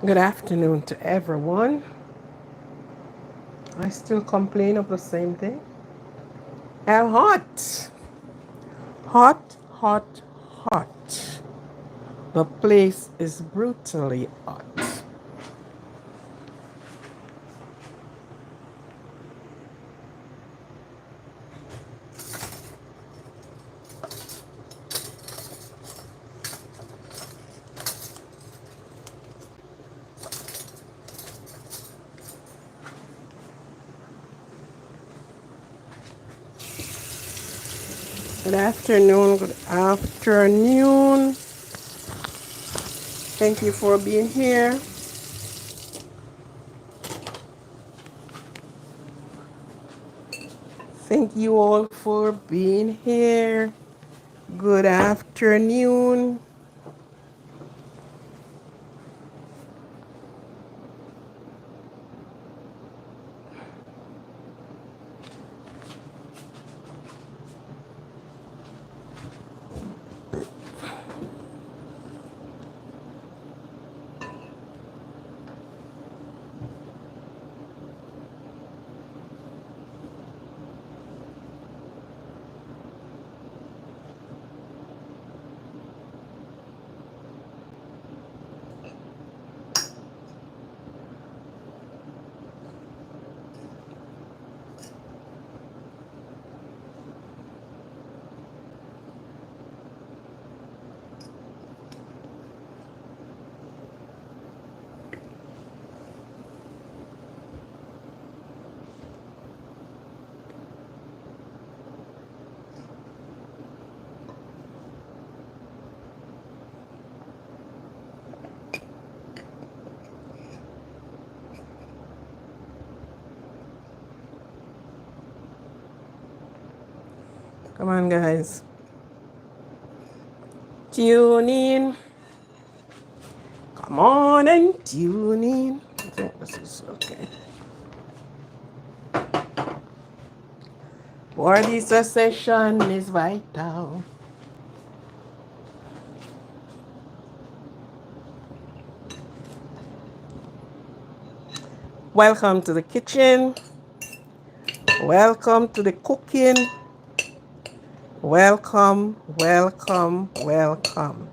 Good afternoon to everyone. I still complain of the same thing. And hot. Hot, hot, hot. The place is brutally hot. Good afternoon, good afternoon. Thank you for being here. Thank you all for being here. Good afternoon. Come on, guys. Tune in. Come on and tune in. I think this is okay. For this session is vital. Welcome to the kitchen. Welcome to the cooking. Welcome, welcome, welcome.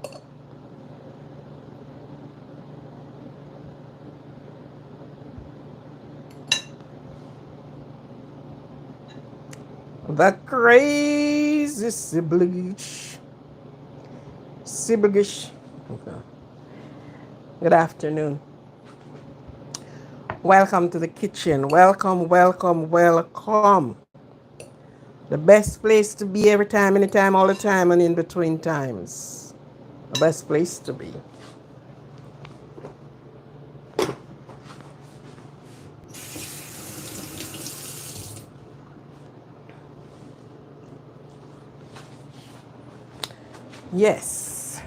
The crazy sibling. Siblish. Okay. Good afternoon. Welcome to the kitchen. Welcome, welcome, welcome. The best place to be every time, anytime, all the time, and in between times. The best place to be. Yes.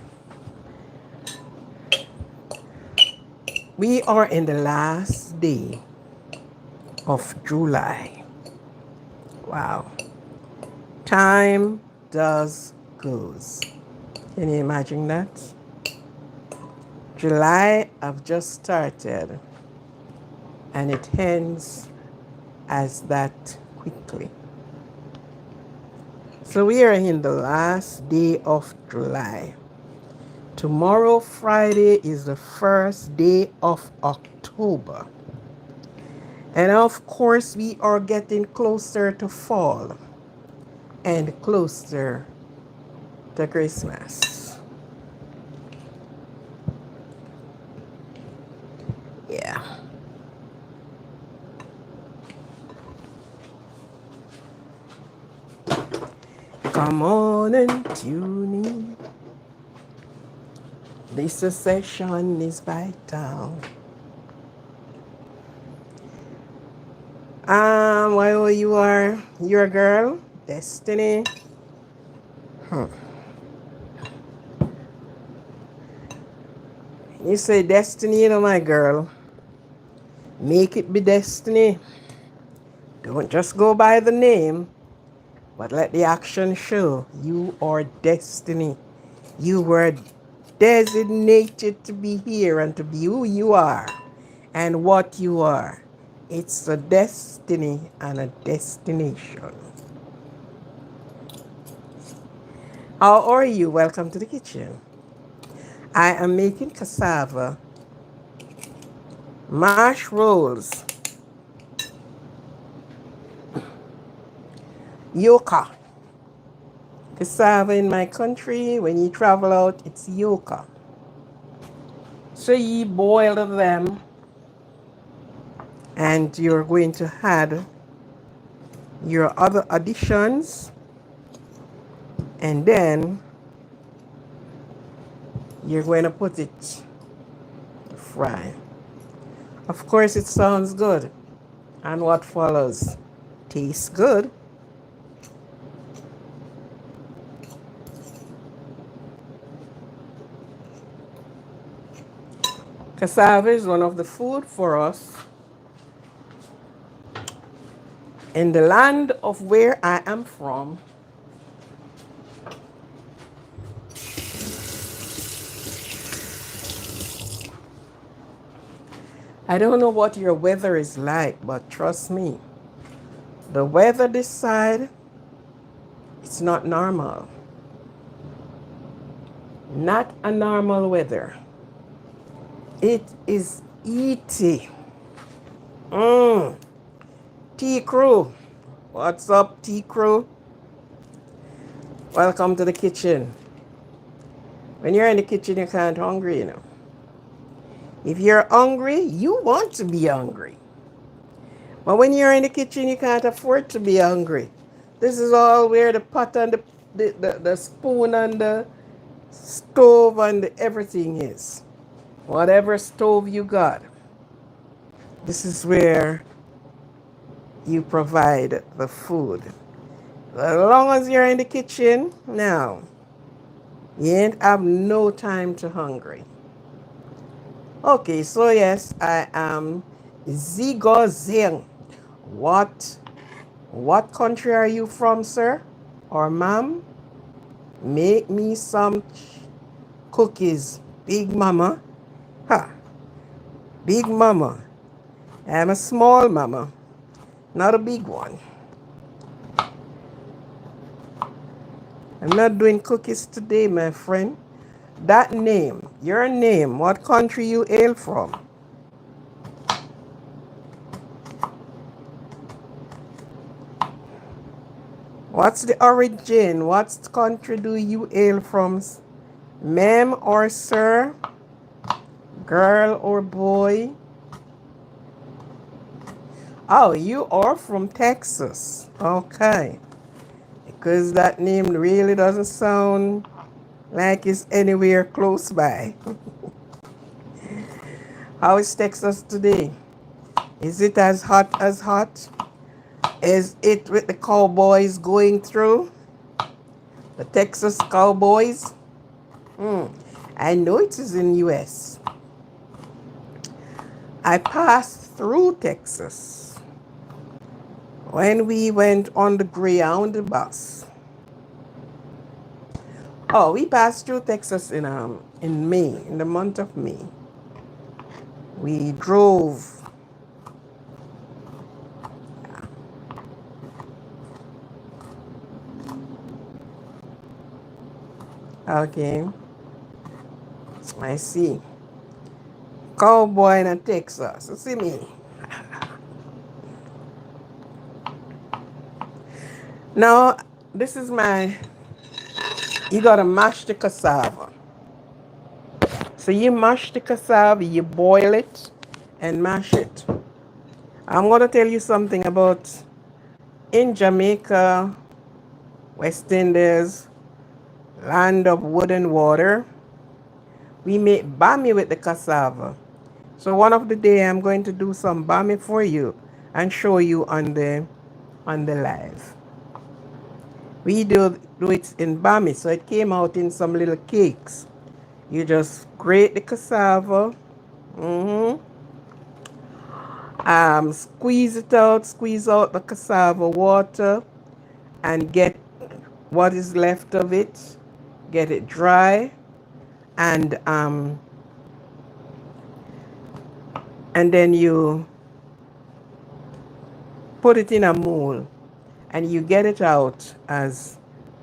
We are in the last day of July. Wow. Time does goes. Can you imagine that? July have just started and it ends as that quickly. So we are in the last day of July. Tomorrow, Friday, is the first day of October. And of course, we are getting closer to fall and closer to Christmas. Yeah. Come on and tune in. This session is vital. Well, you're a girl, Destiny. You say Destiny, you know, my girl. Make it be Destiny. Don't just go by the name, but let the action show you are Destiny. You were designated to be here and to be who you are and what you are. It's a destiny and a destination. How are you? Welcome to the kitchen. I am making cassava mash rolls. Yuca. Cassava in my country, when you travel out, it's yuca. So you boil them and you're going to add your other additions, and then you're going to put it to fry. Of course, it sounds good. And what follows tastes good. Cassava is one of the food for us in the land of where I am from. I don't know what your weather is like, but trust me, the weather this side, it's not normal. Not a normal weather. It is ET. Tea Crew. What's up, Tea Crew? Welcome to the kitchen. When you're in the kitchen, you can't hungry, you know. If you're hungry, you want to be hungry. But when you're in the kitchen, you can't afford to be hungry. This is all where the pot and the spoon and the stove and everything is. Whatever stove you got, this is where you provide the food. As long as you're in the kitchen, now, you ain't have no time to hungry. Okay, so yes, I am Zigo Zing. What country are you from, sir? Or ma'am? Make me some cookies, Big Mama. Ha! Big Mama. I'm a small mama, not a big one. I'm not doing cookies today, my friend. That name, your name, what country you hail from? What's the origin? What country do you hail from? Ma'am or sir? Girl or boy? Oh, you are from Texas. Okay. Because that name really doesn't sound like it's anywhere close by. How is Texas today? Is it as hot as hot? Is it with the cowboys going through? The Texas Cowboys? I know it is in US. I passed through Texas when we went on the Greyhound bus. Oh, we passed through Texas in May, in the month of May. We drove. Okay. I see. Cowboy in Texas. You see me? Now, this is you gotta mash the cassava. So you mash the cassava, you boil it and mash it. I'm gonna tell you something about in Jamaica, West Indies, land of wood and water, we make bami with the cassava. So one of the day I'm going to do some bami for you and show you on the live. We do it in bami, so it came out in some little cakes. You just grate the cassava, squeeze it out, squeeze out the cassava water, and get what is left of it, get it dry, and then you put it in a mold and you get it out as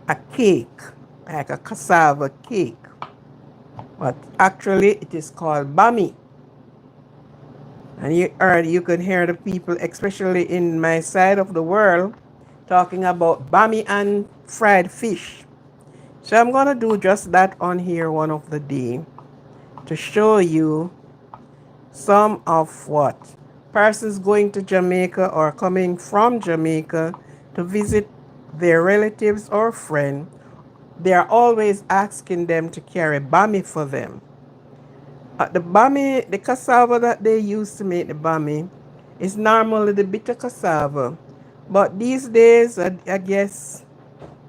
a cake, like a cassava cake. But actually it is called bami. And you could hear the people, especially in my side of the world, talking about bami and fried fish. So I'm gonna do just that on here one of the day to show you some of what persons going to Jamaica or coming from Jamaica to visit their relatives or friend, they are always asking them to carry bami for them. The bami, the cassava that they use to make the bami is normally the bitter cassava. But these days, I guess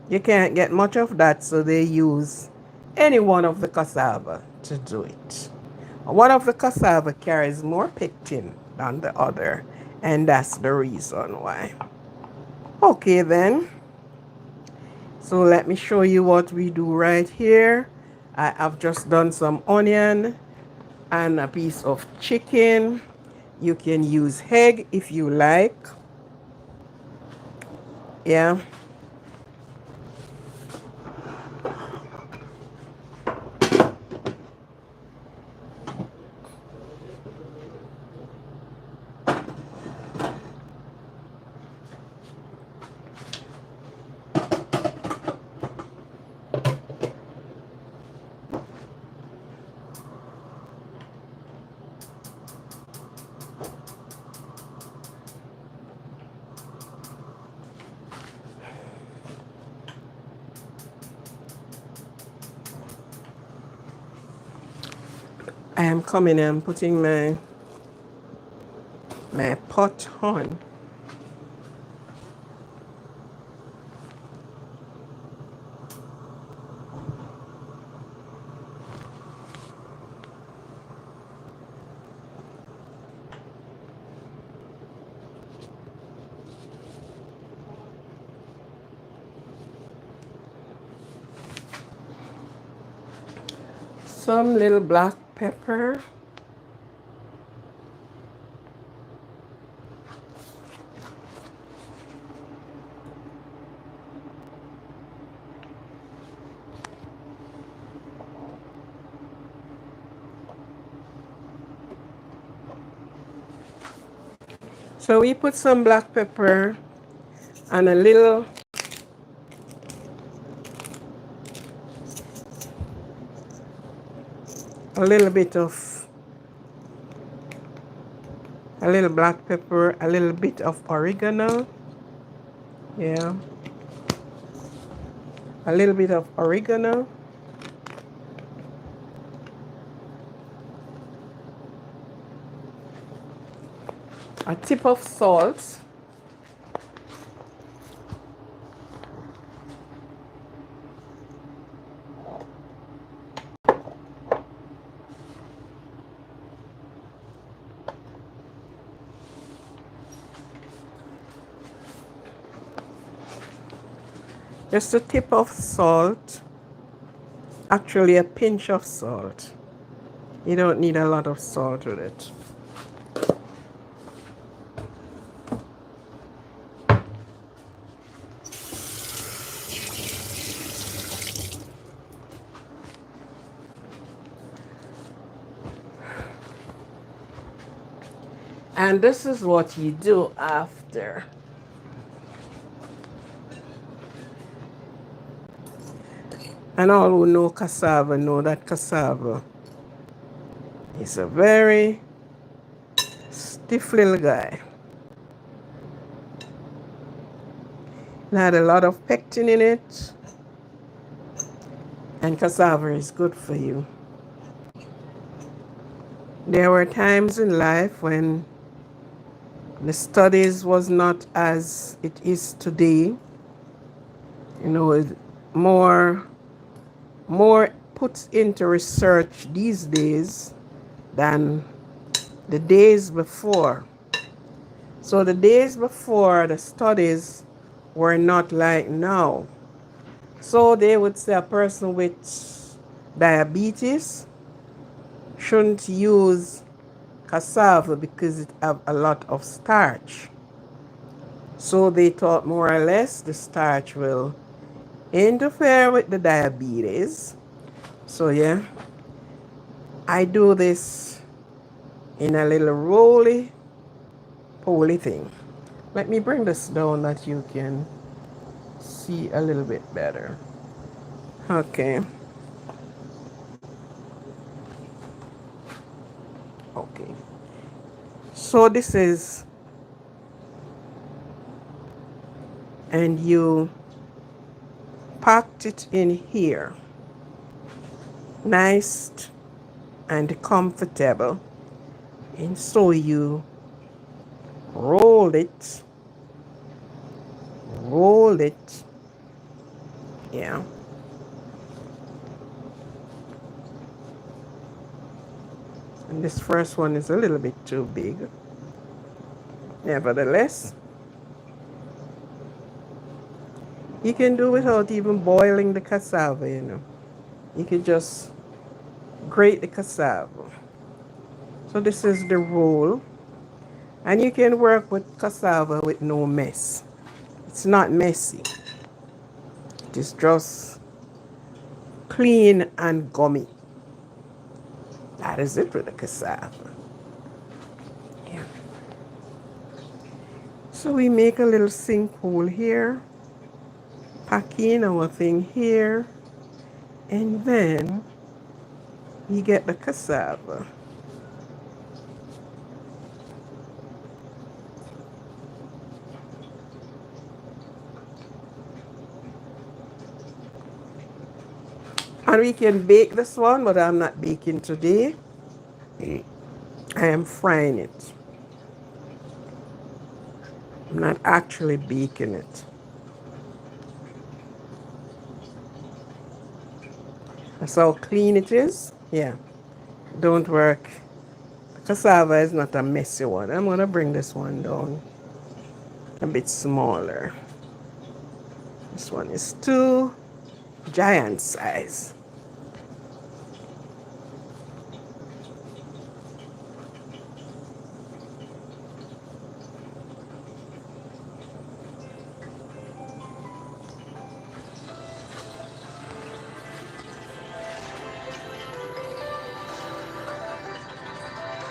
you can't get much of that, so they use any one of the cassava to do it. One of the cassava carries more pectin than the other, and that's the reason why. Okay then, so let me show you what we do right here. I have just done some onion and a piece of chicken. You can use egg if you like. Yeah. I am coming and putting my pot on. Some little black pepper. So we put some black pepper and a little bit of a little black pepper, a little bit of oregano. Yeah. A little bit of oregano. A tip of salt. Just a tip of salt. Actually, a pinch of salt. You don't need a lot of salt with it. And this is what you do after. And all who know cassava know that cassava is a very stiff little guy. It had a lot of pectin in it. And cassava is good for you. There were times in life when the studies was not as it is today. You know, more put into research these days than the days before. So the days before, the studies were not like now. So they would say a person with diabetes shouldn't use cassava because it have a lot of starch. So they thought more or less the starch will interfere with the diabetes. So yeah, I do this in a little roly-poly thing. Let me bring this down that you can see a little bit better. Okay. Okay. So this is, and you packed it in here. Nice and comfortable. And so you roll it, roll it, yeah. And this first one is a little bit too big. Nevertheless, you can do without even boiling the cassava, you know. You can just grate the cassava. So this is the roll. And you can work with cassava with no mess. It's not messy. It is just clean and gummy. That is it with the cassava. Yeah. So we make a little sink hole here. Pack in our thing here. And then we get the cassava. And we can bake this one, but I'm not baking today. I am frying it. I'm not actually baking it. That's how clean it is. Yeah. Don't work. Cassava is not a messy one. I'm going to bring this one down a bit smaller. This one is too giant size.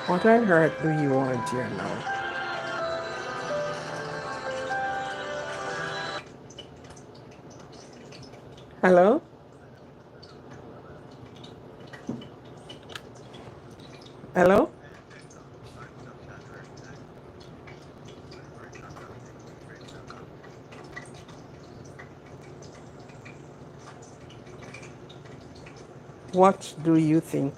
What on earth do you want here now? Hello? Hello? What do you think?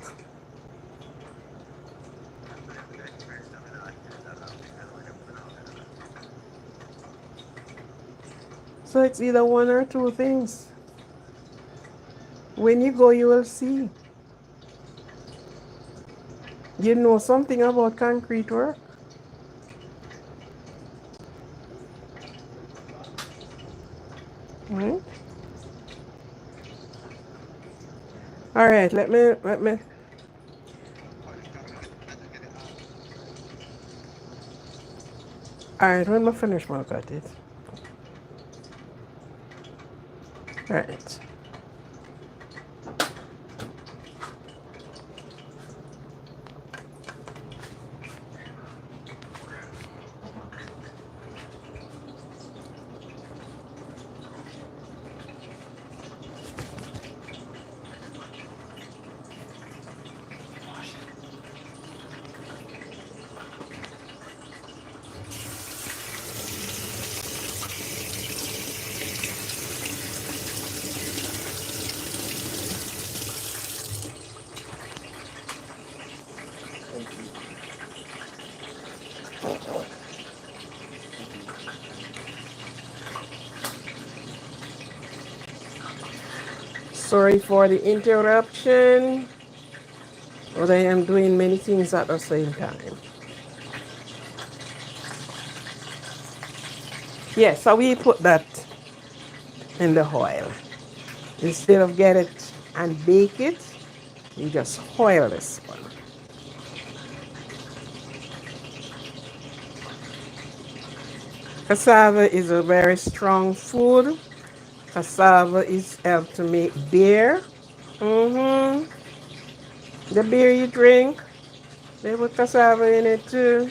So it's either one or two things. When you go, you will see. You know something about concrete work? Hmm? All right, let me. All right, when I finish my cut it. All right. Sorry for the interruption, but I am doing many things at the same time. Yes, so we put that in the oil. Instead of get it and bake it, You just oil this one. Cassava is a very strong food. Cassava is helped to make beer. Mm-hmm. The beer you drink, they put cassava in it too.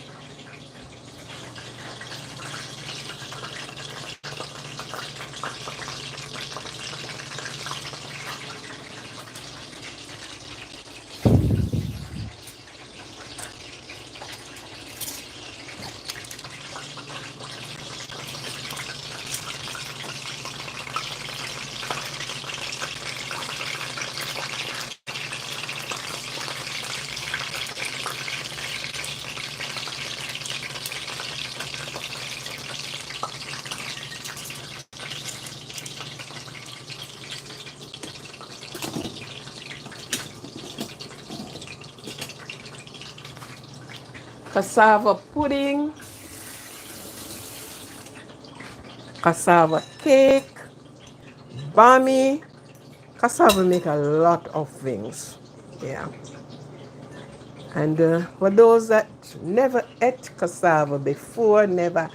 Cassava pudding, cassava cake, bami. Cassava make a lot of things. Yeah. And for those that never ate cassava before, never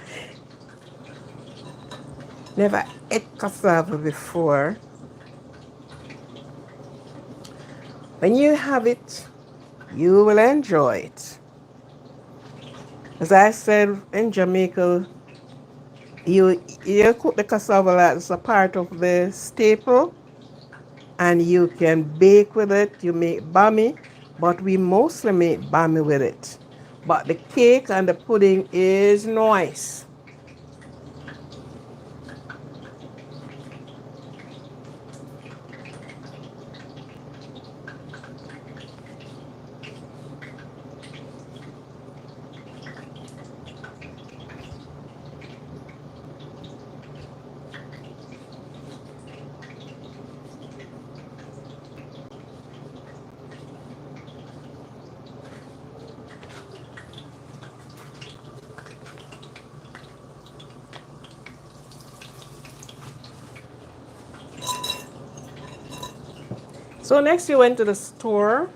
ate cassava before, when you have it, you will enjoy it. As I said, in Jamaica, you cook the cassava like it's a part of the staple, and you can bake with it. You make bami, but we mostly make bami with it. But the cake and the pudding is nice. So next you went to the store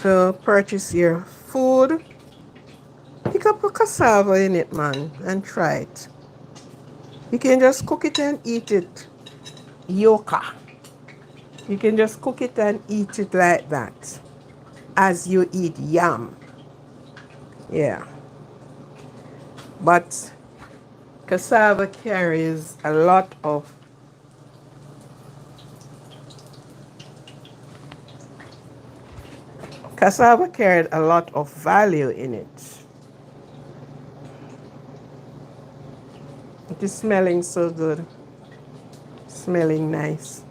to purchase your food. Pick up a cassava in it, man, and try it. You can just cook it and eat it. Yoka. You can just cook it and eat it like that, as you eat yam. Yeah. But cassava carries a lot of cassava carried a lot of value in it. It is smelling so good. Smelling nice.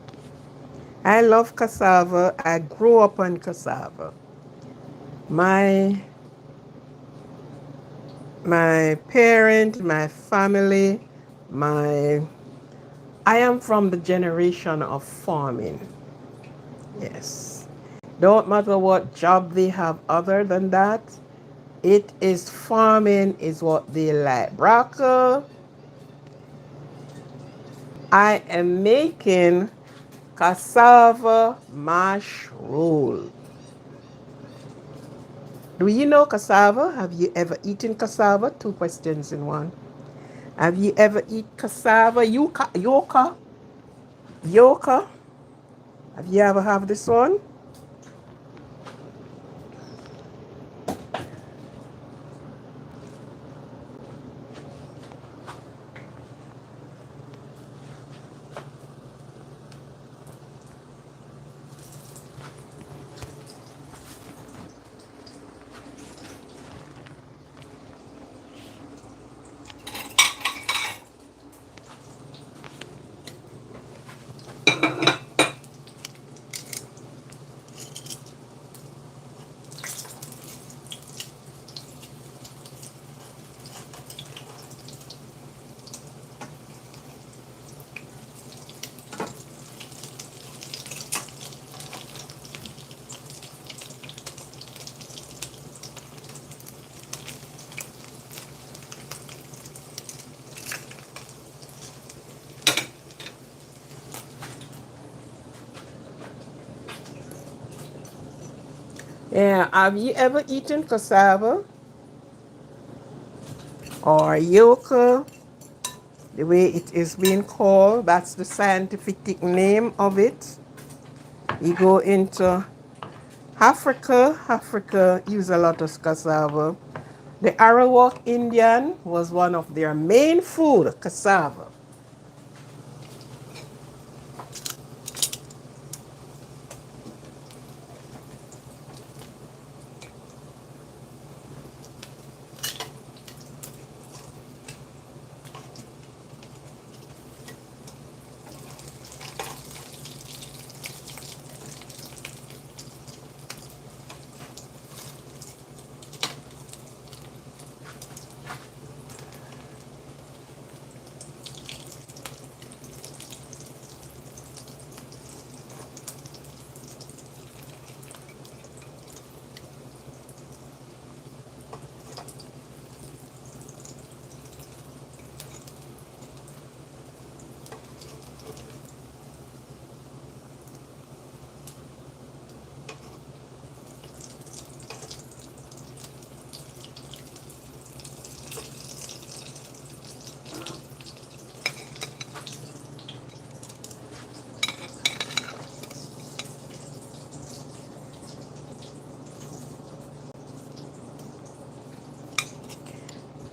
I love cassava. I grew up on cassava. My parent, my family, my I am from the generation of farming. Yes. Don't matter what job they have other than that. It is farming is what they like. Braca, I am making cassava mash roll. Do you know cassava? Have you ever eaten cassava? Two questions in one. Have you ever eaten cassava? Yoka? Yoka? Have you ever have this one? Yeah, have you ever eaten cassava or yuca? The way it is being called, that's the scientific name of it. You go into Africa. Africa use a lot of cassava. The Arawak Indian was one of their main food, cassava.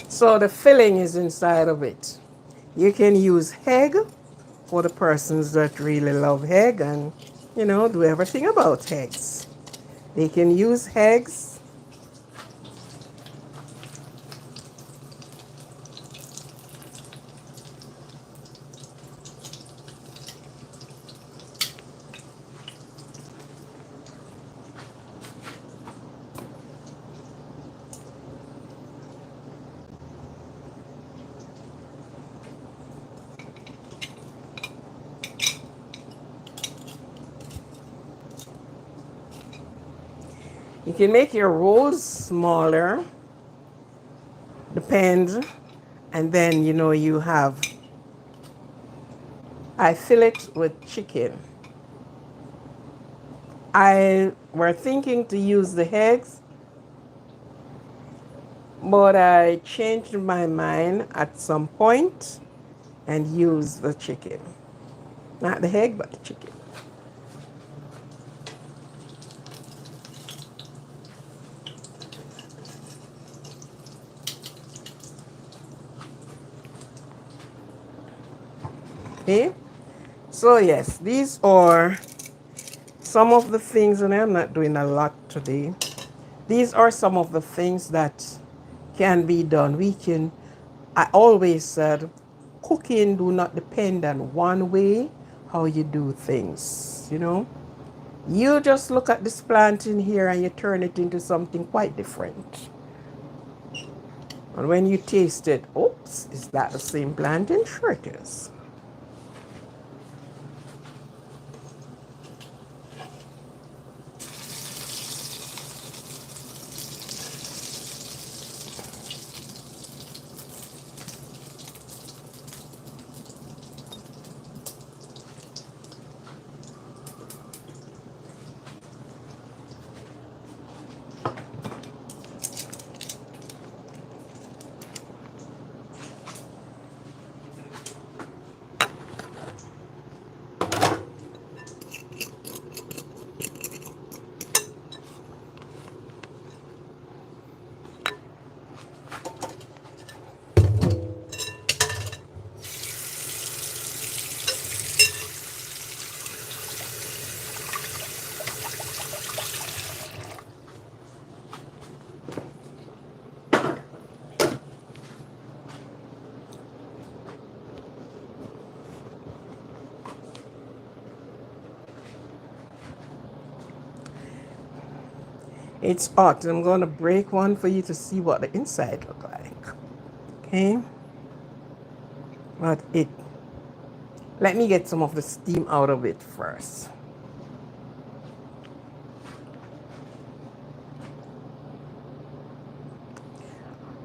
So the filling is inside of it. You can use egg for the persons that really love egg and, do everything about eggs. They can use eggs. You can make your rolls smaller, depends. And then, you have, I fill it with chicken. I were thinking to use the eggs, but I changed my mind at some point and used the chicken. Not the egg, but the chicken. Okay? So yes, these are some of the things, and I'm not doing a lot today. These are some of the things that can be done. I always said, cooking do not depend on one way how you do things, You just look at this plant in here and you turn it into something quite different. And when you taste it, oops, is that the same plant? And sure it is. It's hot. I'm going to break one for you to see what the inside look like. Okay? But let me get some of the steam out of it first.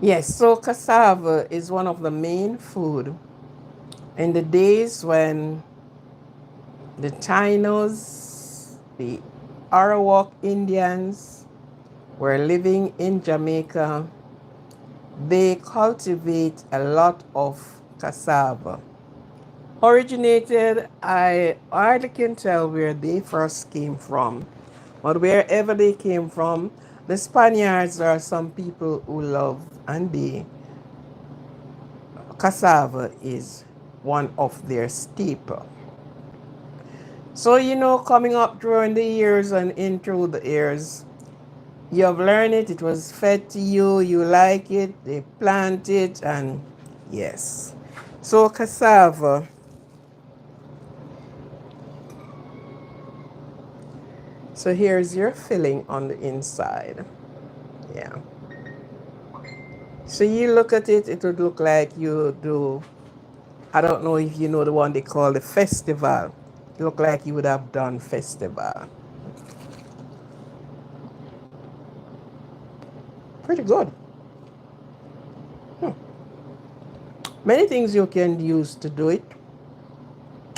Yes, so cassava is one of the main food in the days when the Tainos, the Arawak Indians, We're living in Jamaica. They cultivate a lot of cassava. Originated, I hardly can tell where they first came from, but wherever they came from, the Spaniards are some people who love, and the cassava is one of their staple. So, coming up during the years and in through the years, you have learned it, it was fed to you, you like it, they plant it, and yes. So, cassava. So, here's your filling on the inside. Yeah. So, you look at it, it would look like you do, I don't know if you know the one they call the festival. It look like you would have done festival. Pretty good. Many things you can use to do it.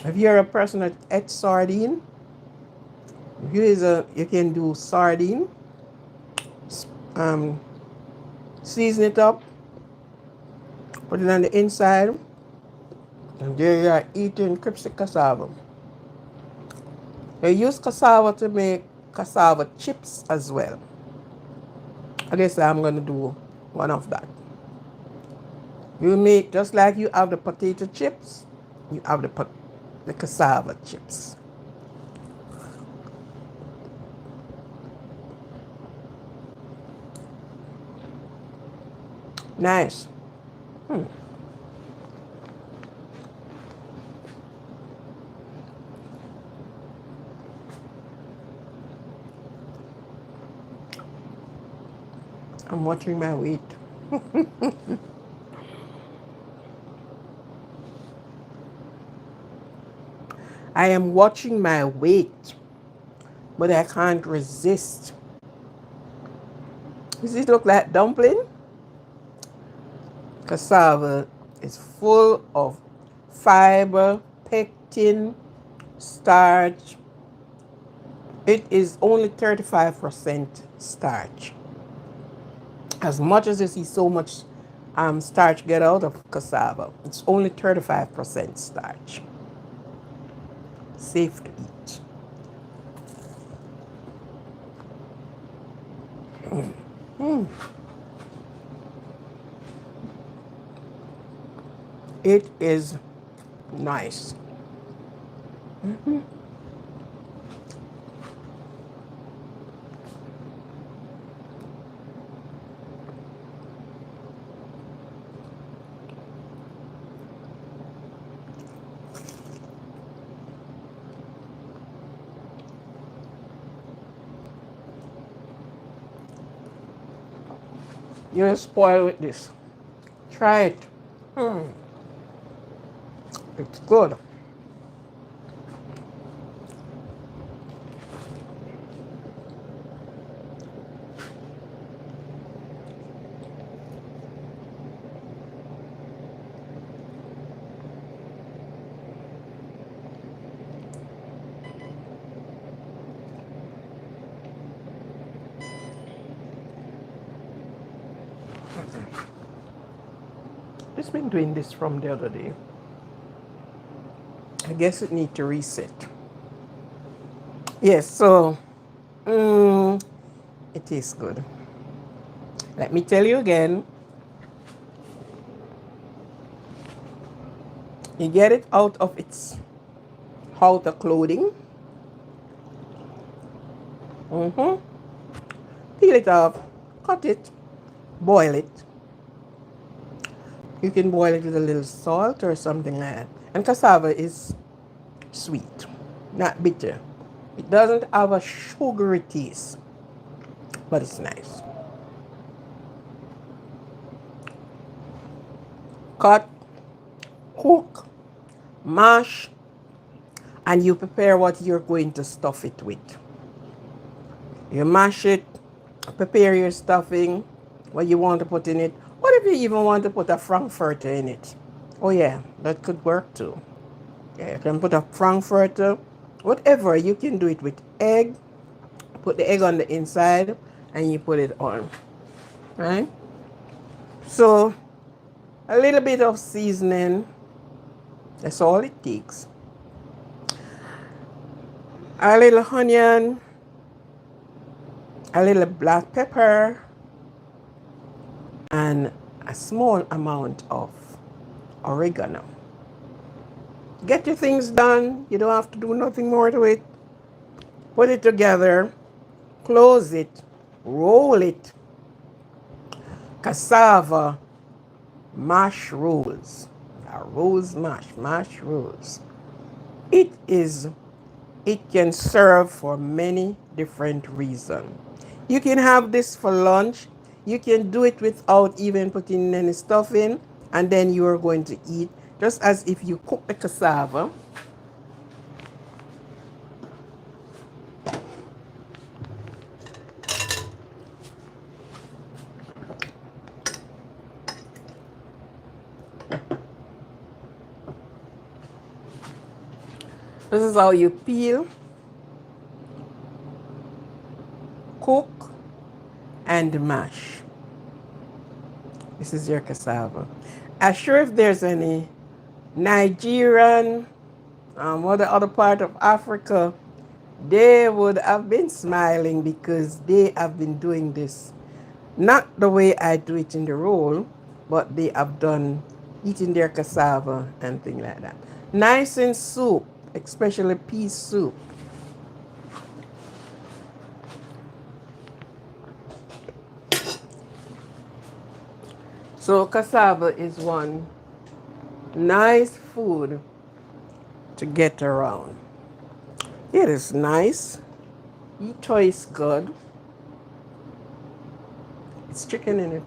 If you're a person that eats sardine, you can do sardine, um, season it up, put it on the inside, and there you are eating crispy cassava. They use cassava to make cassava chips as well. I guess I'm going to do one of that. You make, just like you have the potato chips, you have the cassava chips. Nice. I'm watching my weight. I am watching my weight, but I can't resist. Does it look like dumpling? Cassava is full of fiber, pectin, starch. It is only 35% starch. As much as you see so much starch get out of cassava, it's only 35% starch. Safe to eat. It is nice. You're spoiled with this. Try it. It's good. It's been doing this from the other day. I guess it needs to reset. Yes, so it tastes good. Let me tell you again. You get it out of its outer clothing. Peel it off, cut it, boil it. You can boil it with a little salt or something like that. And cassava is sweet, not bitter. It doesn't have a sugary taste, but it's nice. Cut, cook, mash, and you prepare what you're going to stuff it with. You mash it, prepare your stuffing, what you want to put in it. What if you even want to put a frankfurter in it? Oh yeah, that could work too. Yeah, you can put a frankfurter, whatever. You can do it with egg. Put the egg on the inside, and you put it on, right? So a little bit of seasoning, that's all it takes. A little onion, a little black pepper, and a small amount of oregano. Get your things done. You don't have to do nothing more to it. Put it together, close it, roll it. Cassava mash rolls. Rolls mash rolls. It is, it can serve for many different reasons. You can have this for lunch. You can do it without even putting any stuff in, and then you are going to eat just as if you cook the cassava. This is how you peel, cook, and mash. This is your cassava. I'm sure if there's any Nigerian or the other part of Africa, they would have been smiling because they have been doing this. Not the way I do it in the roll, but they have done eating their cassava and things like that. Nice in soup, especially pea soup. So cassava is one nice food to get around. It is nice. It tastes good. It's chicken in it.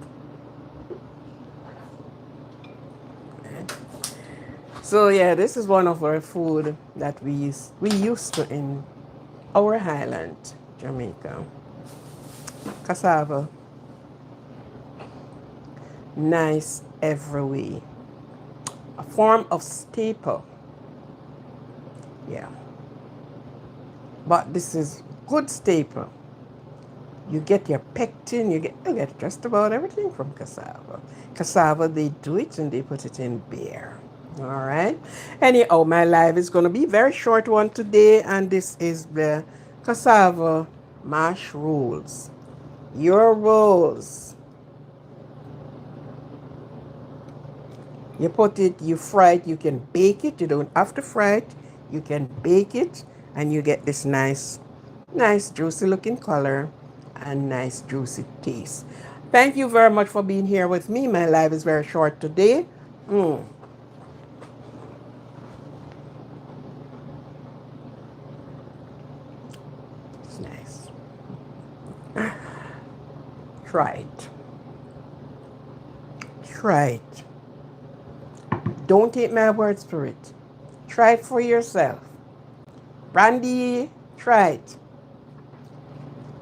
So yeah, this is one of our food that we used to in our highland, Jamaica. Cassava. Nice every way. A form of staple. Yeah. But this is good staple. You get your pectin, you get just about everything from cassava. Cassava, they do it and they put it in beer. All right. Anyhow, my live is going to be a very short one today, and this is the cassava mash rolls. Your rolls. You put it, you fry it, you can bake it. You don't have to fry it. You can bake it, and you get this nice juicy looking color and nice juicy taste. Thank you very much for being here with me. My live is very short today. It's nice. Try it. Try it. Don't take my words for it. Try it for yourself. Brandy, try it.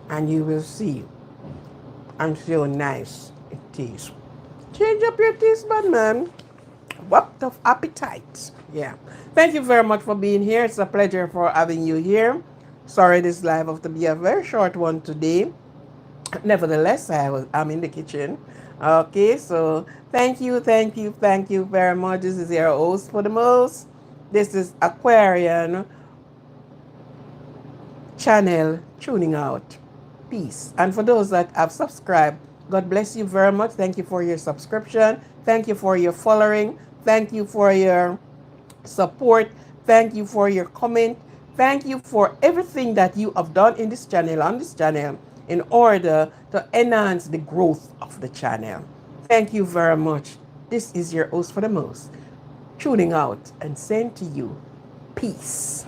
And you will see and see how nice it tastes. Change up your taste bud, man. What of appetite. Yeah. Thank you very much for being here. It's a pleasure for having you here. Sorry this live have to be a very short one today. Nevertheless, I'm in the kitchen. Okay, so thank you very much. This is your host for the most. This is Aquarian channel tuning out. Peace. And for those that have subscribed, God bless you very much. Thank you for your subscription. Thank you for your following. Thank you for your support. Thank you for your comment. Thank you for everything that you have done in this channel, on this channel, in order to enhance the growth of the channel. Thank you very much. This is your host for the most, tuning out and saying to you, peace.